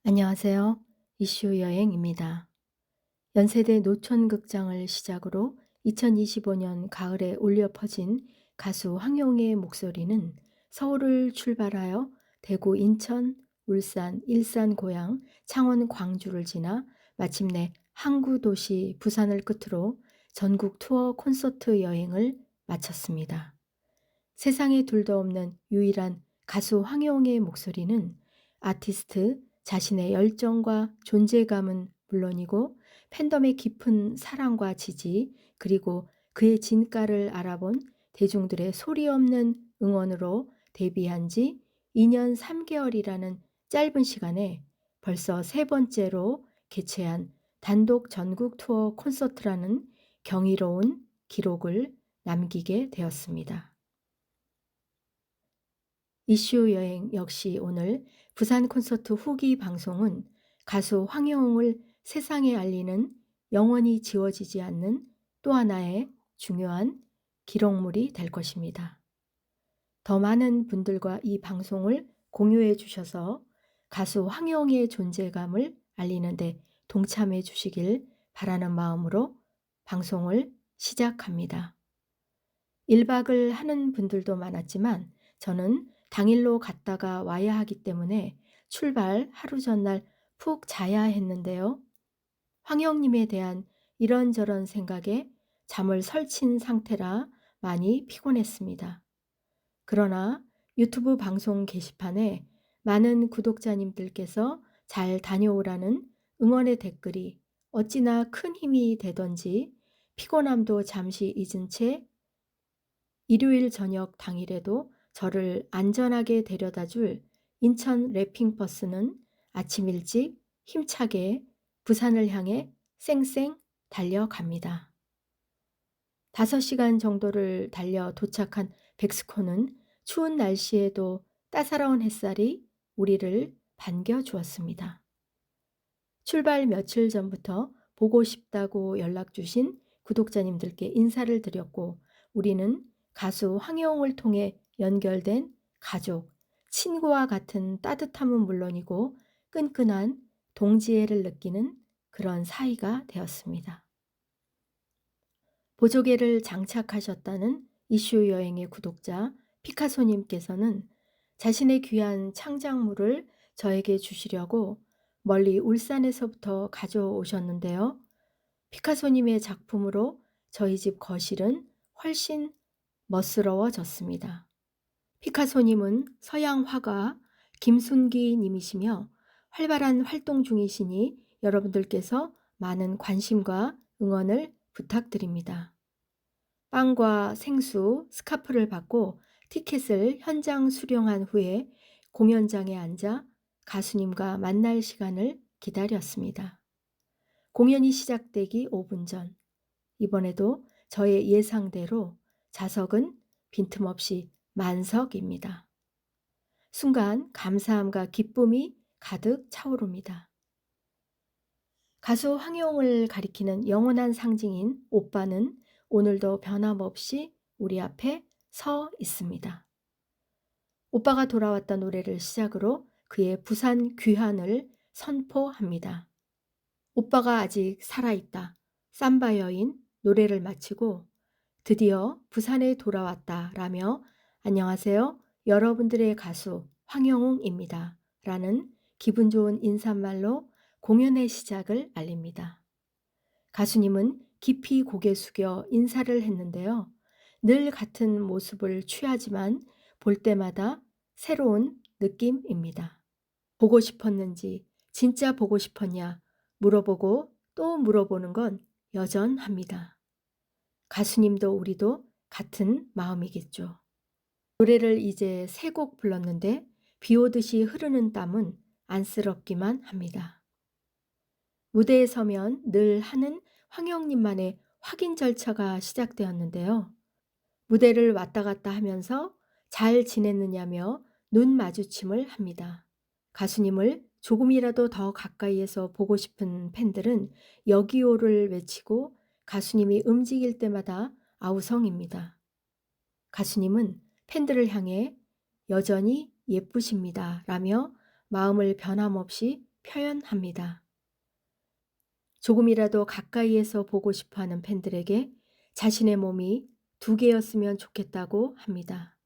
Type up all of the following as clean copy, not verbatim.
안녕하세요. 이슈 여행입니다. 연세대 노천극장을 시작으로 2025년 가을에 울려 퍼진 가수 황용의 목소리는 서울을 출발하여 대구, 인천, 울산, 일산, 고양, 창원, 광주를 지나 마침내 항구 도시 부산을 끝으로 전국 투어 콘서트 여행을 마쳤습니다. 세상에 둘도 없는 유일한 가수 황용의 목소리는 아티스트 자신의 열정과 존재감은 물론이고 팬덤의 깊은 사랑과 지지, 그리고 그의 진가를 알아본 대중들의 소리 없는 응원으로 데뷔한 지 2년 3개월이라는 짧은 시간에 벌써 세 번째로 개최한 단독 전국 투어 콘서트라는 경이로운 기록을 남기게 되었습니다. 이슈 여행 역시 오늘 부산 콘서트 후기 방송은 가수 황영웅을 세상에 알리는 영원히 지워지지 않는 또 하나의 중요한 기록물이 될 것입니다. 더 많은 분들과 이 방송을 공유해 주셔서 가수 황영웅의 존재감을 알리는데 동참해 주시길 바라는 마음으로 방송을 시작합니다. 1박을 하는 분들도 많았지만 저는 당일로 갔다가 와야 하기 때문에 출발 하루 전날 푹 자야 했는데요. 황영님에 대한 이런저런 생각에 잠을 설친 상태라 많이 피곤했습니다. 그러나 유튜브 방송 게시판에 많은 구독자님들께서 잘 다녀오라는 응원의 댓글이 어찌나 큰 힘이 되던지 피곤함도 잠시 잊은 채 일요일 저녁 당일에도 저를 안전하게 데려다 줄 인천 래핑버스는 아침 일찍 힘차게 부산을 향해 쌩쌩 달려갑니다. 5시간 정도를 달려 도착한 백스코는 추운 날씨에도 따사로운 햇살이 우리를 반겨주었습니다. 출발 며칠 전부터 보고 싶다고 연락 주신 구독자님들께 인사를 드렸고 우리는 가수 황영웅을 통해 연결된 가족, 친구와 같은 따뜻함은 물론이고 끈끈한 동지애를 느끼는 그런 사이가 되었습니다. 보조개를 장착하셨다는 이슈 여행의 구독자 피카소님께서는 자신의 귀한 창작물을 저에게 주시려고 멀리 울산에서부터 가져오셨는데요. 피카소님의 작품으로 저희 집 거실은 훨씬 멋스러워졌습니다. 피카소님은 서양 화가 김순기 님이시며 활발한 활동 중이시니 여러분들께서 많은 관심과 응원을 부탁드립니다. 빵과 생수, 스카프를 받고 티켓을 현장 수령한 후에 공연장에 앉아 가수님과 만날 시간을 기다렸습니다. 공연이 시작되기 5분 전, 이번에도 저의 예상대로 좌석은 빈틈없이 만석입니다. 순간 감사함과 기쁨이 가득 차오릅니다. 가수 황영웅을 가리키는 영원한 상징인 오빠는 오늘도 변함없이 우리 앞에 서 있습니다. 오빠가 돌아왔다 노래를 시작으로 그의 부산 귀환을 선포합니다. 오빠가 아직 살아있다. 삼바 여인 노래를 마치고 드디어 부산에 돌아왔다 라며 안녕하세요. 여러분들의 가수 황영웅입니다. 라는 기분 좋은 인사말로 공연의 시작을 알립니다. 가수님은 깊이 고개 숙여 인사를 했는데요. 늘 같은 모습을 취하지만 볼 때마다 새로운 느낌입니다. 보고 싶었는지 진짜 보고 싶었냐 물어보고 또 물어보는 건 여전합니다. 가수님도 우리도 같은 마음이겠죠. 노래를 이제 3곡 불렀는데 비 오듯이 흐르는 땀은 안쓰럽기만 합니다. 무대에 서면 늘 하는 황영님만의 확인 절차가 시작되었는데요. 무대를 왔다 갔다 하면서 잘 지냈느냐며 눈 마주침을 합니다. 가수님을 조금이라도 더 가까이에서 보고 싶은 팬들은 여기요를 외치고 가수님이 움직일 때마다 아우성입니다. 가수님은 팬들을 향해 여전히 예쁘십니다 라며 마음을 변함없이 표현합니다. 조금이라도 가까이에서 보고 싶어 하는 팬들에게 자신의 몸이 2개였으면 좋겠다고 합니다.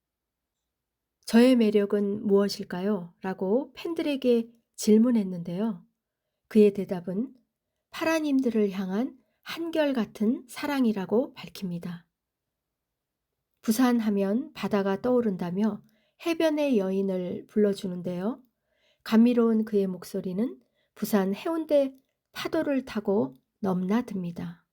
저의 매력은 무엇일까요? 라고 팬들에게 질문했는데요. 그의 대답은 파라님들을 향한 한결같은 사랑이라고 밝힙니다. 부산 하면 바다가 떠오른다며 해변의 여인을 불러주는데요. 감미로운 그의 목소리는 부산 해운대 파도를 타고 넘나듭니다.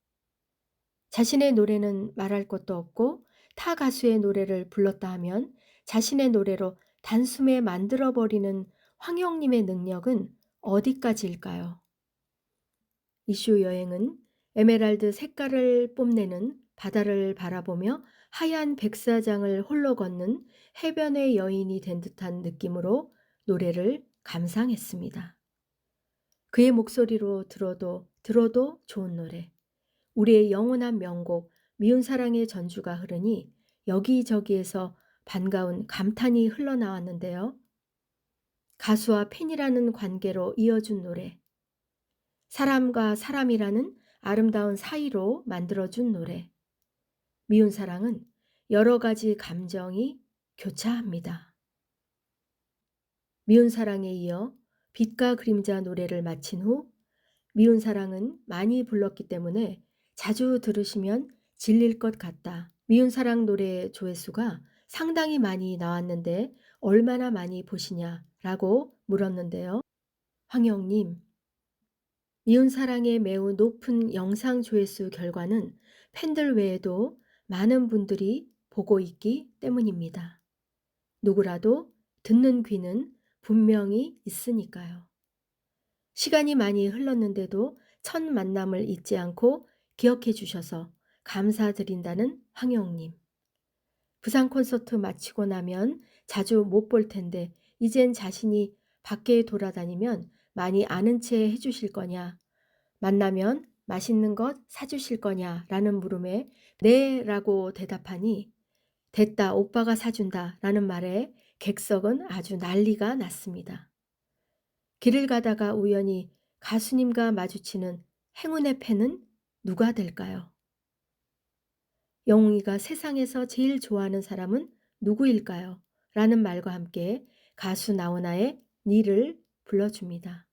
자신의 노래는 말할 것도 없고 타 가수의 노래를 불렀다 하면 자신의 노래로 단숨에 만들어버리는 황영님의 능력은 어디까지일까요? 이슈 여행은 에메랄드 색깔을 뽐내는 바다를 바라보며 하얀 백사장을 홀로 걷는 해변의 여인이 된 듯한 느낌으로 노래를 감상했습니다. 그의 목소리로 들어도 좋은 노래. 우리의 영원한 명곡 미운 사랑의 전주가 흐르니 여기저기에서 반가운 감탄이 흘러나왔는데요. 가수와 팬이라는 관계로 이어준 노래. 사람과 사람이라는 아름다운 사이로 만들어준 노래. 미운 사랑은 여러 가지 감정이 교차합니다. 미운 사랑에 이어 빛과 그림자 노래를 마친 후 미운 사랑은 많이 불렀기 때문에 자주 들으시면 질릴 것 같다. 미운 사랑 노래 조회수가 상당히 많이 나왔는데 얼마나 많이 보시냐라고 물었는데요. 황영님, 미운 사랑의 매우 높은 영상 조회수 결과는 팬들 외에도 많은 분들이 보고 있기 때문입니다. 누구라도 듣는 귀는 분명히 있으니까요. 시간이 많이 흘렀는데도 첫 만남을 잊지 않고 기억해 주셔서 감사드린다는 황영님. 부산 콘서트 마치고 나면 자주 못 볼 텐데 이젠 자신이 밖에 돌아다니면 많이 아는 체 해주실 거냐? 만나면 맛있는 것 사주실 거냐? 라는 물음에 네 라고 대답하니 됐다 오빠가 사준다 라는 말에 객석은 아주 난리가 났습니다. 길을 가다가 우연히 가수님과 마주치는 행운의 팬은 누가 될까요? 영웅이가 세상에서 제일 좋아하는 사람은 누구일까요? 라는 말과 함께 가수 나훈아의 니를 불러줍니다.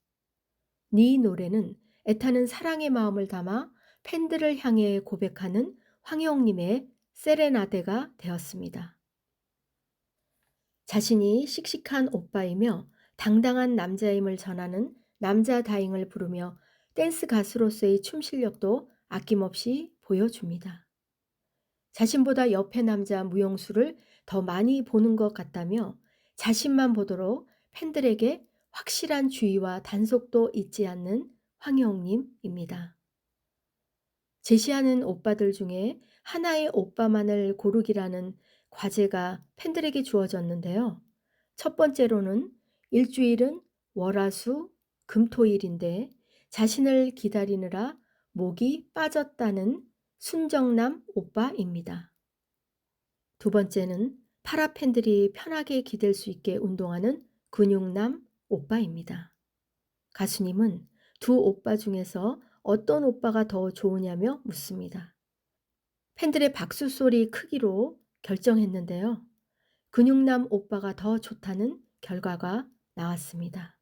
니 노래는 애타는 사랑의 마음을 담아 팬들을 향해 고백하는 황영님의 세레나데가 되었습니다. 자신이 씩씩한 오빠이며 당당한 남자임을 전하는 남자 다잉을 부르며 댄스 가수로서의 춤 실력도 아낌없이 보여줍니다. 자신보다 옆의 남자 무용수를 더 많이 보는 것 같다며 자신만 보도록 팬들에게 확실한 주의와 단속도 잊지 않는 황영님입니다. 제시하는 오빠들 중에 하나의 오빠만을 고르기라는 과제가 팬들에게 주어졌는데요. 첫 번째로는 일주일은 월화수 금토일인데 자신을 기다리느라 목이 빠졌다는 순정남 오빠입니다. 두 번째는 파라 팬들이 편하게 기댈 수 있게 운동하는 근육남 오빠입니다. 가수님은 두 오빠 중에서 어떤 오빠가 더 좋으냐며 묻습니다. 팬들의 박수 소리 크기로 결정했는데요. 근육남 오빠가 더 좋다는 결과가 나왔습니다.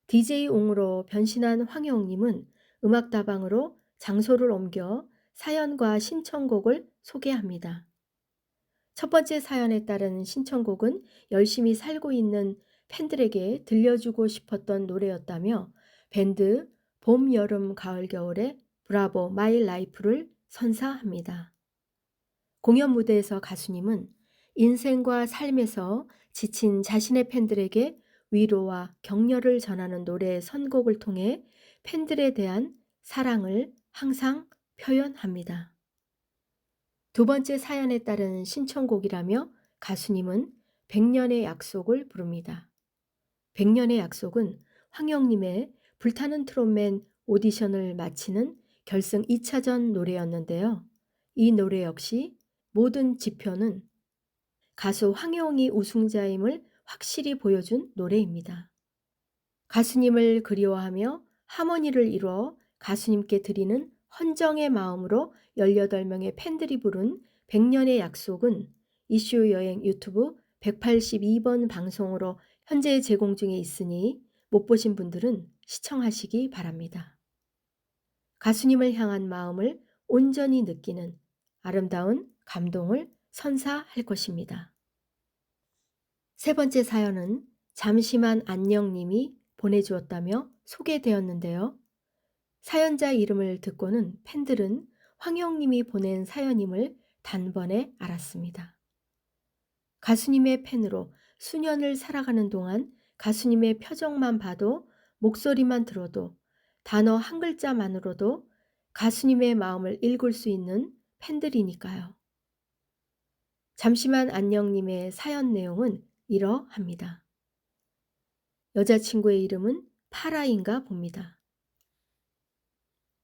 DJ 옹으로 변신한 황영님은 음악다방으로 장소를 옮겨 사연과 신청곡을 소개합니다. 첫 번째 사연에 따른 신청곡은 열심히 살고 있는 팬들에게 들려주고 싶었던 노래였다며 밴드 봄, 여름, 가을, 겨울의 브라보 마이 라이프를 선사합니다. 공연 무대에서 가수님은 인생과 삶에서 지친 자신의 팬들에게 위로와 격려를 전하는 노래의 선곡을 통해 팬들에 대한 사랑을 항상 표현합니다. 두 번째 사연에 따른 신청곡이라며 가수님은 100년의 약속을 부릅니다. 100년의 약속은 황영님의 불타는 트롯맨 오디션을 마치는 결승 2차전 노래였는데요. 이 노래 역시 모든 지표는 가수 황영이 우승자임을 확실히 보여준 노래입니다. 가수님을 그리워하며 하모니를 이루어 가수님께 드리는 헌정의 마음으로 18명의 팬들이 부른 100년의 약속은 이슈 여행 유튜브 182번 방송으로 현재 제공 중에 있으니 못 보신 분들은 시청하시기 바랍니다. 가수님을 향한 마음을 온전히 느끼는 아름다운 감동을 선사할 것입니다. 세 번째 사연은 잠시만 안녕님이 보내주었다며 소개되었는데요. 사연자 이름을 듣고는 팬들은 황영님이 보낸 사연임을 단번에 알았습니다. 가수님의 팬으로 수년을 살아가는 동안 가수님의 표정만 봐도, 목소리만 들어도, 단어 한 글자만으로도 가수님의 마음을 읽을 수 있는 팬들이니까요. 잠시만 안녕님의 사연 내용은 이러합니다. 여자친구의 이름은 파라인가 봅니다.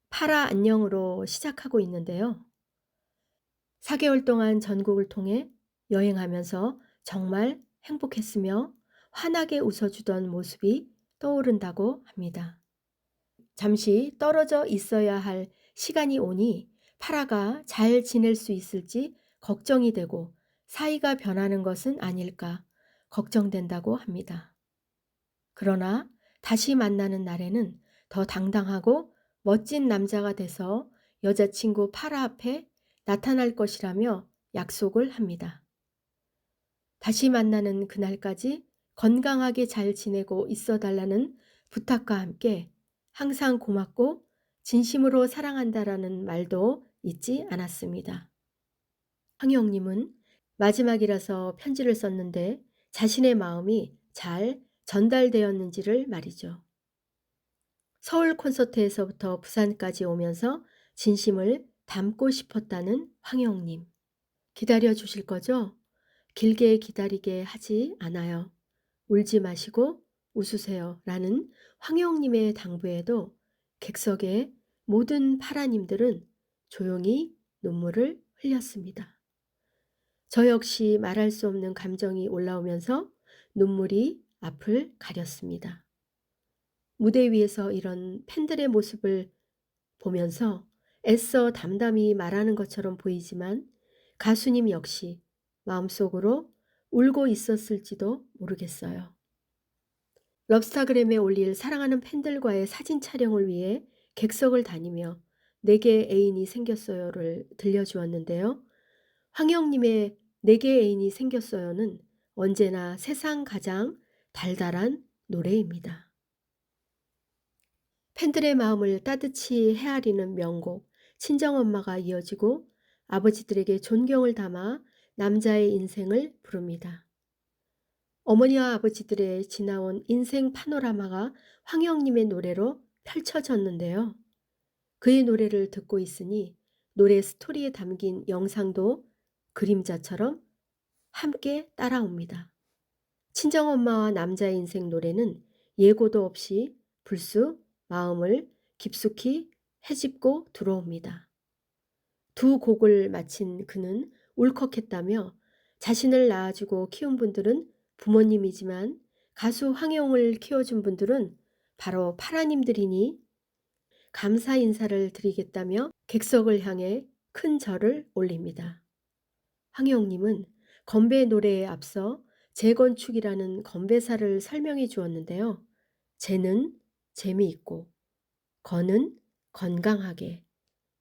파라 안녕으로 시작하고 있는데요. 4개월 동안 전국을 통해 여행하면서 정말 행복했으며 환하게 웃어주던 모습이 떠오른다고 합니다. 잠시 떨어져 있어야 할 시간이 오니 파라가 잘 지낼 수 있을지 걱정이 되고 사이가 변하는 것은 아닐까 걱정된다고 합니다. 그러나 다시 만나는 날에는 더 당당하고 멋진 남자가 돼서 여자친구 파라 앞에 나타날 것이라며 약속을 합니다. 다시 만나는 그날까지 건강하게 잘 지내고 있어 달라는 부탁과 함께 항상 고맙고 진심으로 사랑한다라는 말도 잊지 않았습니다. 황영님은 마지막이라서 편지를 썼는데 자신의 마음이 잘 전달되었는지를 말이죠. 서울 콘서트에서부터 부산까지 오면서 진심을 담고 싶었다는 황영님. 기다려 주실 거죠? 길게 기다리게 하지 않아요. 울지 마시고 웃으세요. 라는 황영님의 당부에도 객석의 모든 파라님들은 조용히 눈물을 흘렸습니다. 저 역시 말할 수 없는 감정이 올라오면서 눈물이 앞을 가렸습니다. 무대 위에서 이런 팬들의 모습을 보면서 애써 담담히 말하는 것처럼 보이지만 가수님 역시 마음속으로 울고 있었을지도 모르겠어요. 럽스타그램에 올릴 사랑하는 팬들과의 사진 촬영을 위해 객석을 다니며 내게 애인이 생겼어요를 들려주었는데요. 황영님의 내게 애인이 생겼어요는 언제나 세상 가장 달달한 노래입니다. 팬들의 마음을 따뜻히 헤아리는 명곡 친정엄마가 이어지고 아버지들에게 존경을 담아 남자의 인생을 부릅니다. 어머니와 아버지들의 지나온 인생 파노라마가 황영님의 노래로 펼쳐졌는데요. 그의 노래를 듣고 있으니 노래 스토리에 담긴 영상도 그림자처럼 함께 따라옵니다. 친정엄마와 남자의 인생 노래는 예고도 없이 불쑥 마음을 깊숙이 헤집고 들어옵니다. 두 곡을 마친 그는 울컥했다며 자신을 낳아주고 키운 분들은 부모님이지만 가수 황영을 키워준 분들은 바로 파라님들이니 감사 인사를 드리겠다며 객석을 향해 큰 절을 올립니다. 황영님은 건배 노래에 앞서 재건축이라는 건배사를 설명해 주었는데요. 재는 재미있고, 건은 건강하게,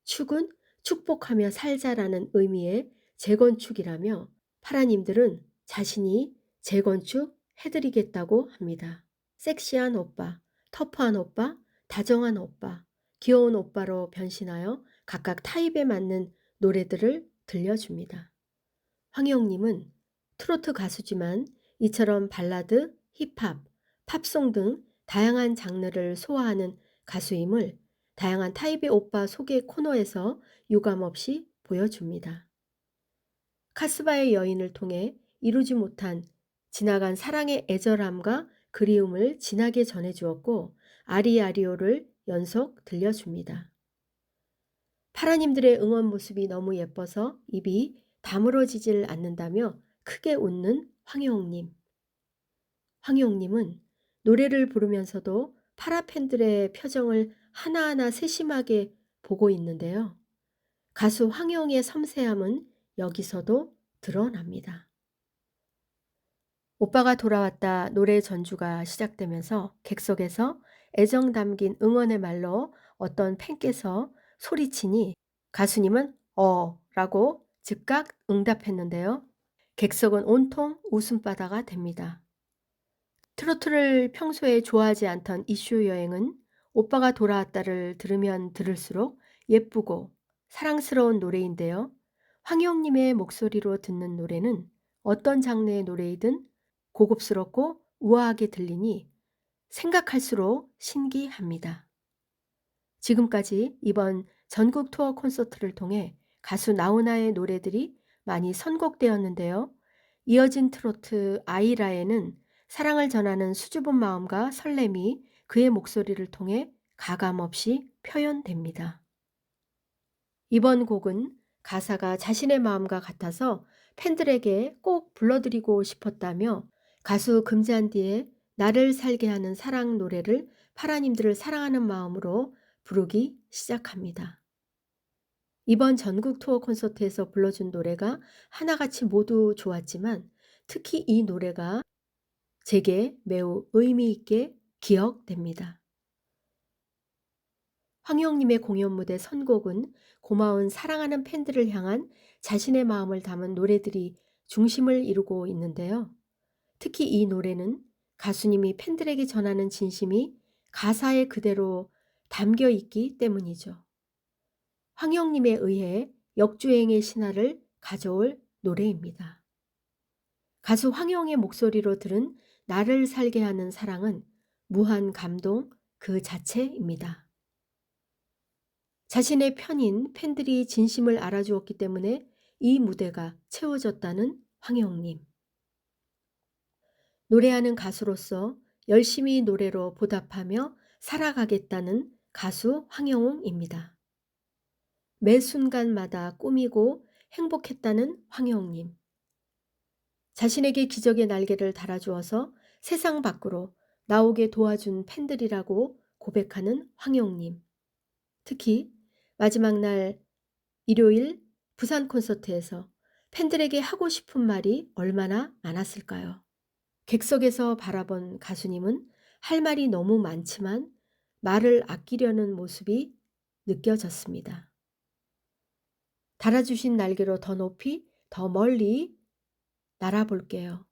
축은 축복하며 살자라는 의미의 재건축이라며 파라님들은 자신이 재건축 해드리겠다고 합니다. 섹시한 오빠, 터프한 오빠, 다정한 오빠, 귀여운 오빠로 변신하여 각각 타입에 맞는 노래들을 들려줍니다. 황영님은 트로트 가수지만 이처럼 발라드, 힙합, 팝송 등 다양한 장르를 소화하는 가수임을 다양한 타입의 오빠 소개 코너에서 유감없이 보여줍니다. 카스바의 여인을 통해 이루지 못한 지나간 사랑의 애절함과 그리움을 진하게 전해주었고 아리아리오를 연속 들려줍니다. 파라님들의 응원 모습이 너무 예뻐서 입이 다물어지질 않는다며 크게 웃는 황영님. 황영님은 노래를 부르면서도 파라팬들의 표정을 하나하나 세심하게 보고 있는데요. 가수 황영의 섬세함은 여기서도 드러납니다. 오빠가 돌아왔다 노래 전주가 시작되면서 객석에서 애정 담긴 응원의 말로 어떤 팬께서 소리치니 가수님은 라고 즉각 응답했는데요. 객석은 온통 웃음바다가 됩니다. 트로트를 평소에 좋아하지 않던 이슈 여행은 오빠가 돌아왔다를 들으면 들을수록 예쁘고 사랑스러운 노래인데요. 황영님의 목소리로 듣는 노래는 어떤 장르의 노래이든 고급스럽고 우아하게 들리니 생각할수록 신기합니다. 지금까지 이번 전국 투어 콘서트를 통해 가수 나훈아의 노래들이 많이 선곡되었는데요. 이어진 트로트 아이라에는 사랑을 전하는 수줍은 마음과 설렘이 그의 목소리를 통해 가감없이 표현됩니다. 이번 곡은 가사가 자신의 마음과 같아서 팬들에게 꼭 불러드리고 싶었다며 가수 금잔디의 나를 살게 하는 사랑 노래를 파라님들을 사랑하는 마음으로 부르기 시작합니다. 이번 전국 투어 콘서트에서 불러준 노래가 하나같이 모두 좋았지만 특히 이 노래가 제게 매우 의미 있게 기억됩니다. 황영님의 공연 무대 선곡은 고마운 사랑하는 팬들을 향한 자신의 마음을 담은 노래들이 중심을 이루고 있는데요. 특히 이 노래는 가수님이 팬들에게 전하는 진심이 가사에 그대로 담겨 있기 때문이죠. 황영님에 의해 역주행의 신화를 가져올 노래입니다. 가수 황영의 목소리로 들은 나를 살게 하는 사랑은 무한 감동 그 자체입니다. 자신의 편인 팬들이 진심을 알아주었기 때문에 이 무대가 채워졌다는 황영님. 노래하는 가수로서 열심히 노래로 보답하며 살아가겠다는 가수 황영웅입니다. 매 순간마다 꾸미고 행복했다는 황영웅님. 자신에게 기적의 날개를 달아주어서 세상 밖으로 나오게 도와준 팬들이라고 고백하는 황영웅님. 특히 마지막 날 일요일 부산 콘서트에서 팬들에게 하고 싶은 말이 얼마나 많았을까요? 객석에서 바라본 가수님은 할 말이 너무 많지만 말을 아끼려는 모습이 느껴졌습니다. 달아주신 날개로 더 높이, 더 멀리 날아볼게요.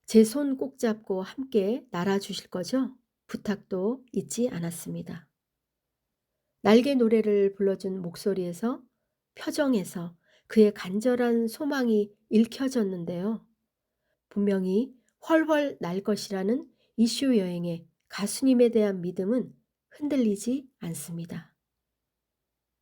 제 손 꼭 잡고 함께 날아주실 거죠? 부탁도 잊지 않았습니다. 날개 노래를 불러준 목소리에서, 표정에서 그의 간절한 소망이 읽혀졌는데요. 분명히 훨훨 날 것이라는 이슈 여행의 가수님에 대한 믿음은 흔들리지 않습니다.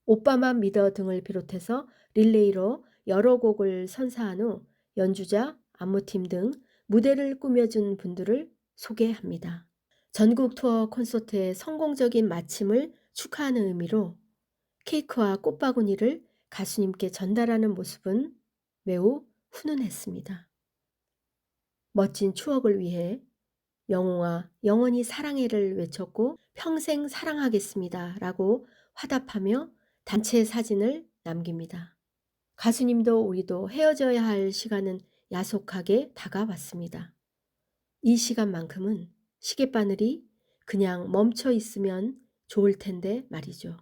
오빠만 믿어 등을 비롯해서 릴레이로 여러 곡을 선사한 후 연주자, 안무팀 등 무대를 꾸며준 분들을 소개합니다. 전국 투어 콘서트의 성공적인 마침을 축하하는 의미로 케이크와 꽃바구니를 가수님께 전달하는 모습은 매우 훈훈했습니다. 멋진 추억을 위해 영웅아 영원히 사랑해를 외쳤고 평생 사랑하겠습니다 라고 화답하며 단체 사진을 남깁니다. 가수님도 우리도 헤어져야 할 시간은 야속하게 다가왔습니다. 이 시간만큼은 시계바늘이 그냥 멈춰 있으면 좋을 텐데 말이죠.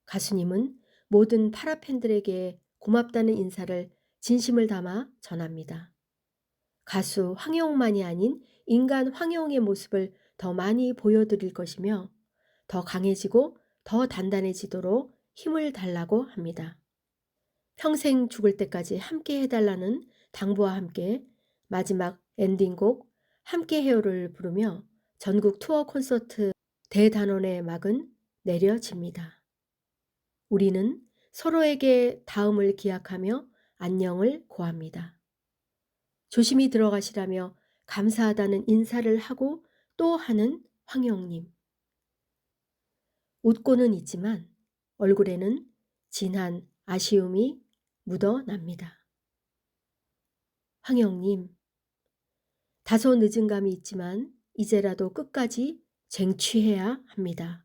가수님은 모든 파라팬들에게 고맙다는 인사를 진심을 담아 전합니다. 가수 황영웅만이 아닌 인간 황영웅의 모습을 더 많이 보여드릴 것이며 더 강해지고 더 단단해지도록 힘을 달라고 합니다. 평생 죽을 때까지 함께 해달라는 당부와 함께 마지막 엔딩곡 함께해요를 부르며 전국 투어 콘서트 대단원의 막은 내려집니다. 우리는 서로에게 다음을 기약하며 안녕을 고합니다. 조심히 들어가시라며 감사하다는 인사를 하고 또 하는 황영님. 웃고는 있지만 얼굴에는 진한 아쉬움이 묻어납니다. 황영님, 다소 늦은 감이 있지만 이제라도 끝까지 쟁취해야 합니다.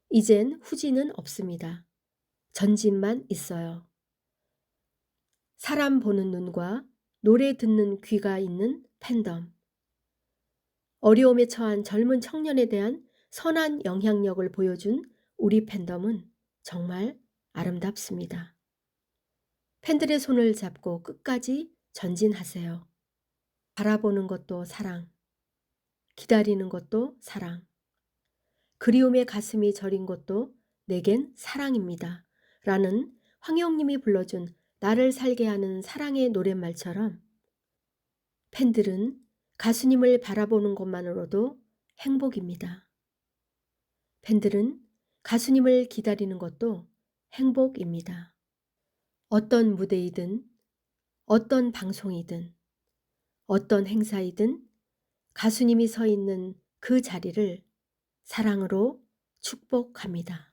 이젠 후진은 없습니다. 전진만 있어요. 사람 보는 눈과 노래 듣는 귀가 있는 팬덤. 어려움에 처한 젊은 청년에 대한 선한 영향력을 보여준 우리 팬덤은 정말 아름답습니다. 팬들의 손을 잡고 끝까지 전진하세요. 바라보는 것도 사랑, 기다리는 것도 사랑, 그리움의 가슴이 저린 것도 내겐 사랑입니다. 라는 황영님이 불러준 나를 살게 하는 사랑의 노랫말처럼 팬들은 가수님을 바라보는 것만으로도 행복입니다. 팬들은 가수님을 기다리는 것도 행복입니다. 어떤 무대이든 어떤 방송이든 어떤 행사이든 가수님이 서 있는 그 자리를 사랑으로 축복합니다.